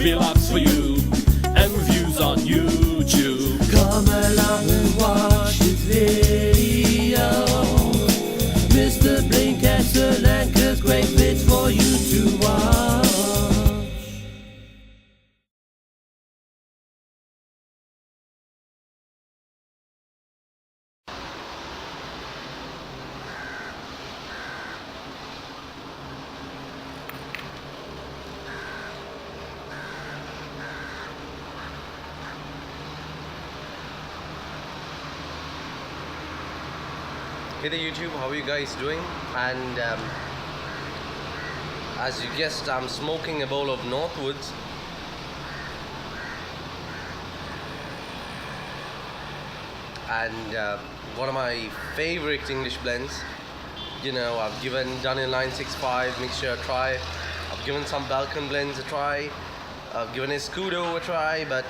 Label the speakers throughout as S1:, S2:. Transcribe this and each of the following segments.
S1: belongs for you, and reviews on YouTube.
S2: Come along and watch this video. Mr. Blinkcastle anchors great bits for you to watch.
S3: Hey there YouTube, how are you guys doing? And as you guessed, I'm smoking a bowl of Northwoods. And one of my favorite English blends. You know, I've given Daniel 965 mixture a try. I've given some Balkan blends a try. I've given a Scudo a try, but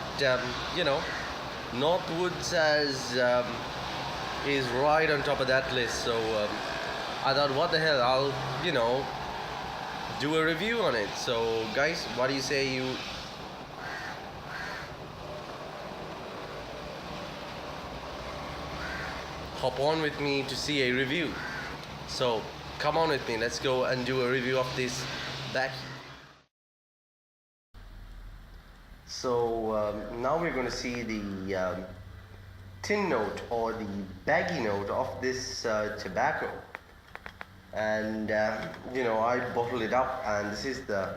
S3: you know, Northwoods is right on top of that list. So I thought, what the hell, I'll, you know, do a review on it. So guys, what do you say you hop on with me to see a review? So come on with me, let's go and do a review of this bag. So now we're going to see the tin note or the baggy note of this tobacco. And you know, I bottled it up, and this is the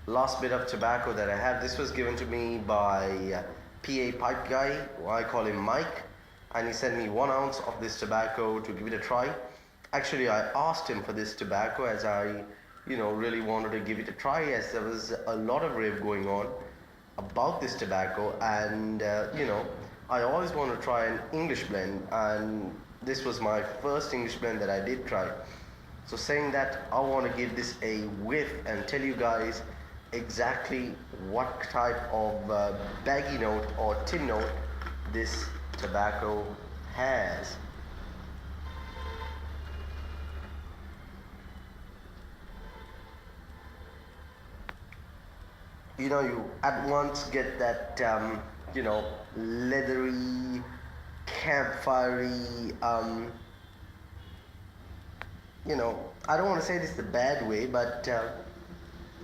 S3: last bit of tobacco that I have. This was given to me by PA pipe guy, I call him Mike, and he sent me 1 ounce of this tobacco to give it a try. Actually, I asked him for this tobacco as I, you know, really wanted to give it a try, as there was a lot of rave going on about this tobacco. And you know, I always want to try an English blend, and this was my first English blend that I did try. So saying that, I want to give this a whiff and tell you guys exactly what type of baggy note or tin note this tobacco has. You know, you at once get that you know, leathery, campfirey, you know, I don't want to say this the bad way, but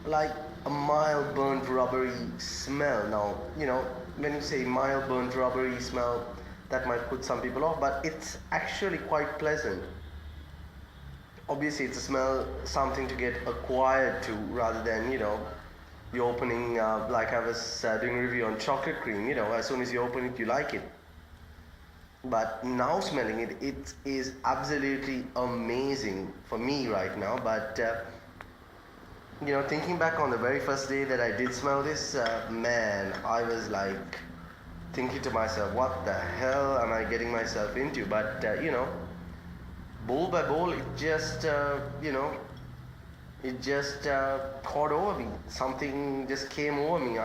S3: like a mild burnt rubbery smell. Now, you know, when you say mild burnt rubbery smell, that might put some people off, but it's actually quite pleasant. Obviously, it's a smell, something to get acquired to, rather than, you know, you're opening, like I was doing a review on chocolate cream, you know, as soon as you open it, you like it. But now smelling it, it is absolutely amazing for me right now. But, you know, thinking back on the very first day that I did smell this, man, I was like thinking to myself, what the hell am I getting myself into? But, you know, bowl by bowl, it just, you know, it just caught over me. Something just came over me.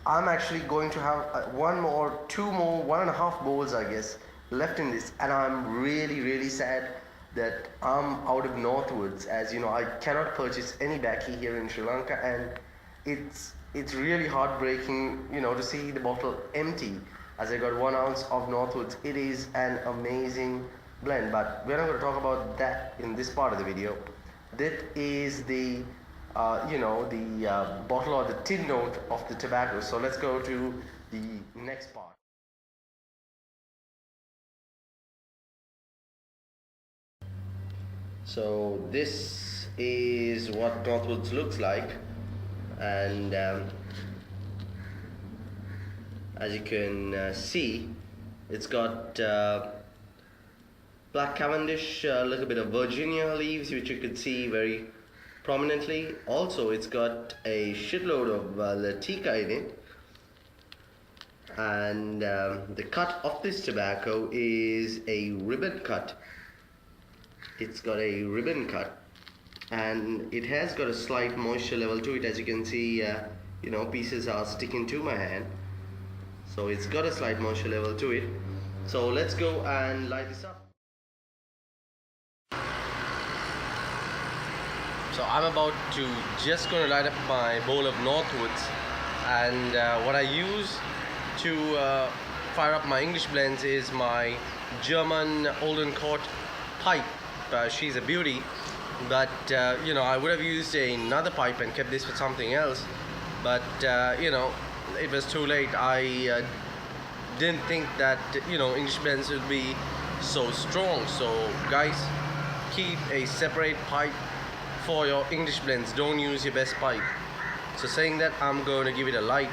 S3: I'm actually going to have 1.5 bowls, I guess, left in this, and I'm really sad that I'm out of Northwoods. As you know, I cannot purchase any baccy here in Sri Lanka, and it's really heartbreaking, you know, to see the bottle empty, as I got 1 ounce of Northwoods. It is an amazing blend, but we're not going to talk about that in this part of the video. That is the you know, the bottle or the tin note of the tobacco. So let's go to the next part. So this is what Northwoods looks like, and as you can see, it's got Black Cavendish, a little bit of Virginia leaves, which you could see very prominently. Also, it's got a shitload of Latica in it, and the cut of this tobacco is a ribbon cut. It's got a ribbon cut, and it has got a slight moisture level to it. As you can see, you know, pieces are sticking to my hand, so it's got a slight moisture level to it. So let's go and light this up. So I'm about to just going to light up my bowl of Northwoods, and what I use to fire up my English blends is my German Olden Court pipe. She's a beauty, but you know, I would have used another pipe and kept this for something else, but you know, it was too late. I didn't think that, you know, English blends would be so strong. So guys, keep a separate pipe for your English blends. Don't use your best pipe. So saying that, I'm going to give it a light.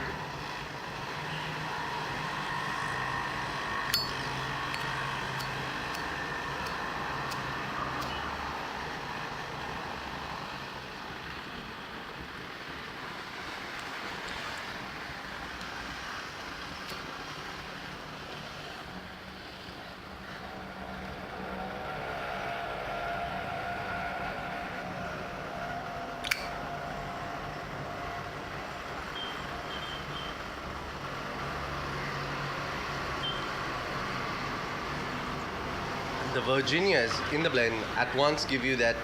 S3: The Virginias in the blend at once give you that,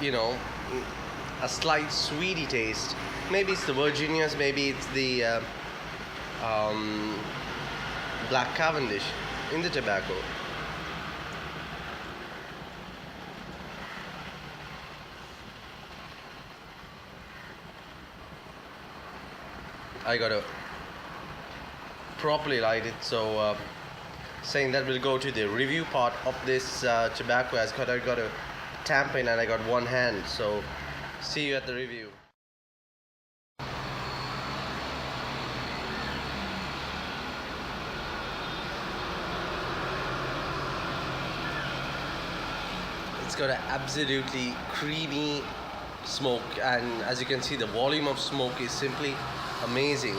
S3: you know, a slight sweety taste. Maybe it's the Virginias, maybe it's the Black Cavendish in the tobacco. I gotta properly light it, so saying that, we'll go to the review part of this tobacco, as I got a tamp in and I got one hand. So see you at the review. It's got an absolutely creamy smoke, and as you can see, the volume of smoke is simply amazing.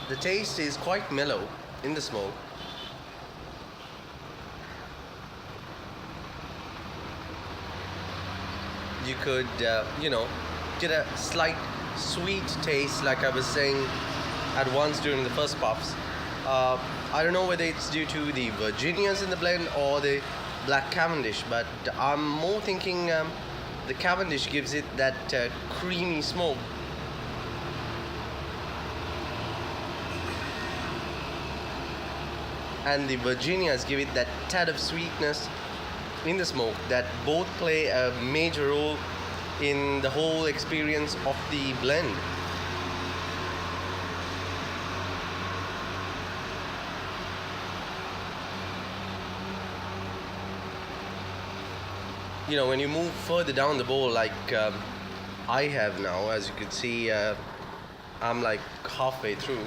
S3: The taste is quite mellow in the smoke. You could, you know, get a slight sweet taste, like I was saying at once during the first puffs. I don't know whether it's due to the Virginias in the blend or the Black Cavendish, but I'm more thinking the Cavendish gives it that creamy smoke. And the Virginias give it that tad of sweetness in the smoke, that both play a major role in the whole experience of the blend. You know, when you move further down the bowl, like I have now, as you can see, I'm like halfway through.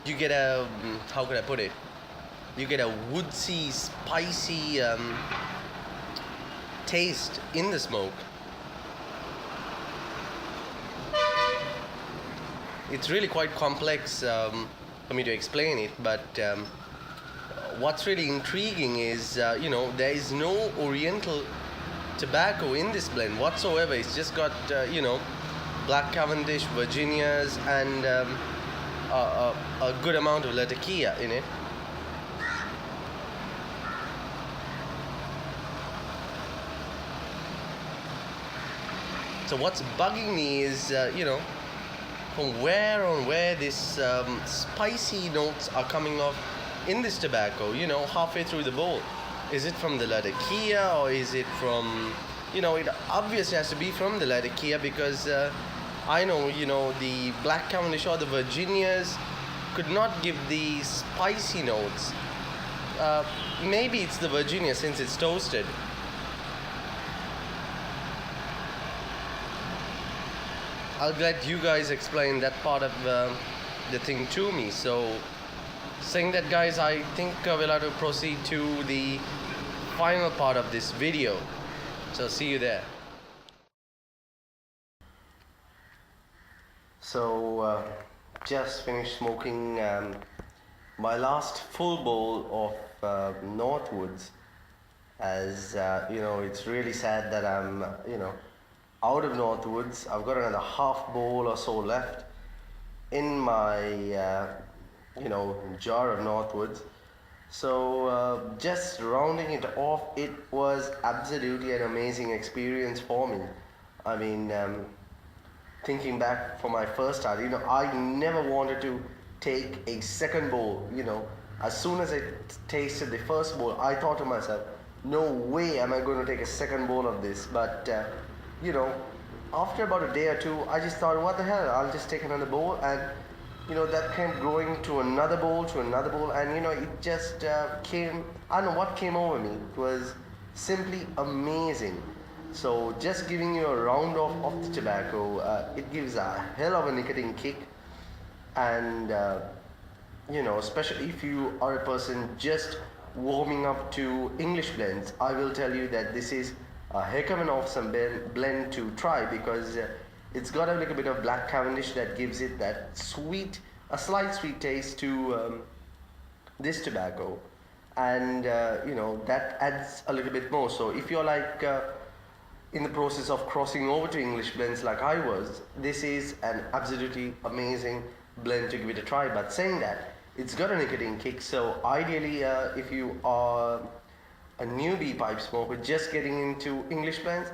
S3: You get a, how could I put it? You get a woodsy, spicy taste in the smoke. It's really quite complex for me to explain it, but what's really intriguing is, you know, there is no Oriental tobacco in this blend whatsoever. It's just got, you know, Black Cavendish, Virginias, and a good amount of Latakia in it. So what's bugging me is, you know, from where this spicy notes are coming off in this tobacco, you know, halfway through the bowl. Is it from the Latakia, or is it from, you know, it obviously has to be from the Latakia, because I know, you know, the Black Cavendish or the Virginias could not give the spicy notes. Maybe it's the Virginia since it's toasted. I'll let you guys explain that part of the thing to me. So saying that, guys, I think we'll have to proceed to the final part of this video. So see you there. So just finished smoking my last full bowl of Northwoods, as you know, it's really sad that I'm, you know, out of Northwoods. I've got another half bowl or so left in my jar of Northwoods. So just rounding it off, it was absolutely an amazing experience for me. I mean, thinking back for my first start, I never wanted to take a second bowl. As soon as I tasted the first bowl, I thought to myself, no way am I going to take a second bowl of this. But you know, after about a day or two, I just thought, what the hell? I'll just take another bowl, and that kept growing to another bowl, and it just came. I don't know what came over me. It was simply amazing. So just giving you a round off of the tobacco, it gives a hell of a nicotine kick, and especially if you are a person just warming up to English blends, I will tell you that this is a heck of an awesome blend to try, because it's got a little bit of black Cavendish that gives it that a slight sweet taste to this tobacco, and that adds a little bit more. So if you're like in the process of crossing over to English blends like I was, this is an absolutely amazing blend to give it a try. But saying that, it's got a nicotine kick, so ideally if you are a newbie pipe smoker just getting into English blends,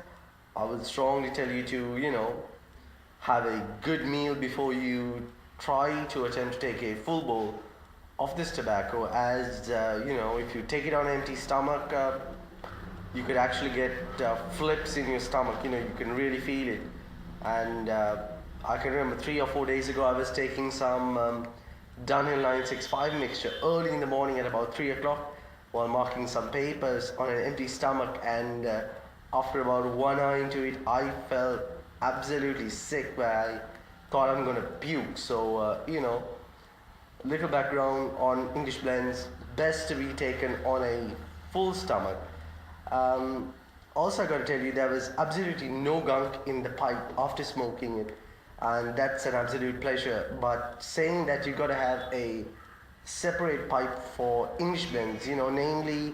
S3: I would strongly tell you to have a good meal before you try to attempt to take a full bowl of this tobacco, as if you take it on an empty stomach, you could actually get flips in your stomach. You can really feel it. And I can remember 3 or 4 days ago, I was taking some Dunhill 965 mixture early in the morning at about 3 o'clock while marking some papers on an empty stomach, and after about 1 hour into it, I felt absolutely sick, where I thought I'm gonna puke. So little background on English blends, best to be taken on a full stomach. Also, I gotta tell you, there was absolutely no gunk in the pipe after smoking it, and that's an absolute pleasure. But saying that you gotta have a separate pipe for English blends, namely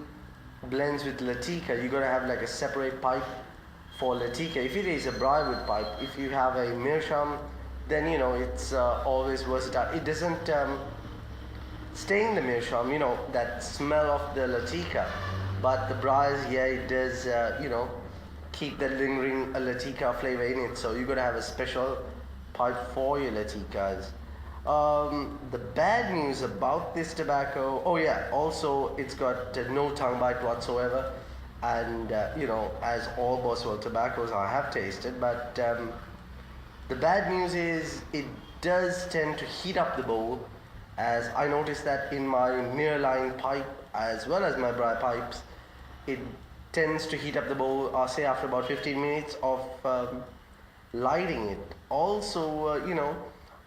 S3: blends with Latika, you gotta have like a separate pipe for Latika. If it is a briarwood pipe, if you have a meerschaum, then it's always versatile. It doesn't stay in the meerschaum, that smell of the Latika, but the briars, yeah, it does keep the lingering Latika flavor in it. So you gotta have a special pipe for your Latikas. The bad news about this tobacco, oh yeah, also it's got no tongue bite whatsoever, and as all Boswell tobaccos I have tasted, but the bad news is it does tend to heat up the bowl, as I noticed that in my mirror line pipe as well as my briar pipes, it tends to heat up the bowl, say after about 15 minutes of lighting it. Also,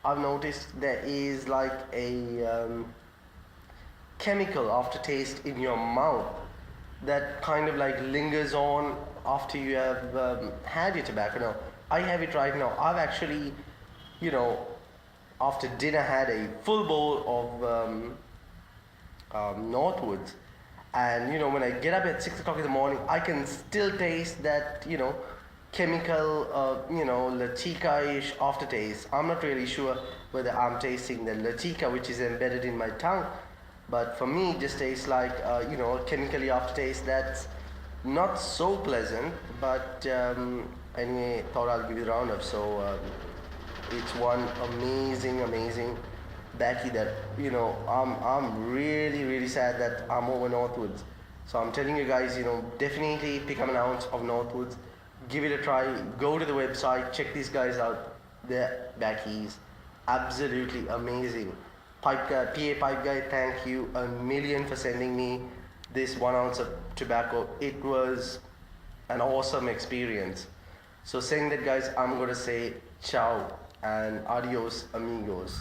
S3: I've noticed there is like a chemical aftertaste in your mouth that kind of like lingers on after you have had your tobacco. Now, I have it right now. I've actually, after dinner had a full bowl of Northwoods, and when I get up at 6 o'clock in the morning, I can still taste that chemical Latika-ish aftertaste. I'm not really sure whether I'm tasting the Latika which is embedded in my tongue, but for me it just tastes like chemically aftertaste that's not so pleasant. But anyway, thought I'll give you a roundup. So it's one amazing Becky that I'm really sad that I'm over Northwoods. So I'm telling you guys, definitely pick up an ounce of Northwoods, give it a try, go to the website, check these guys out. They're Becky's absolutely amazing. PA Pipe Guy, thank you a million for sending me this 1 ounce of tobacco. It was an awesome experience. So saying that, guys, I'm gonna say ciao and adios amigos.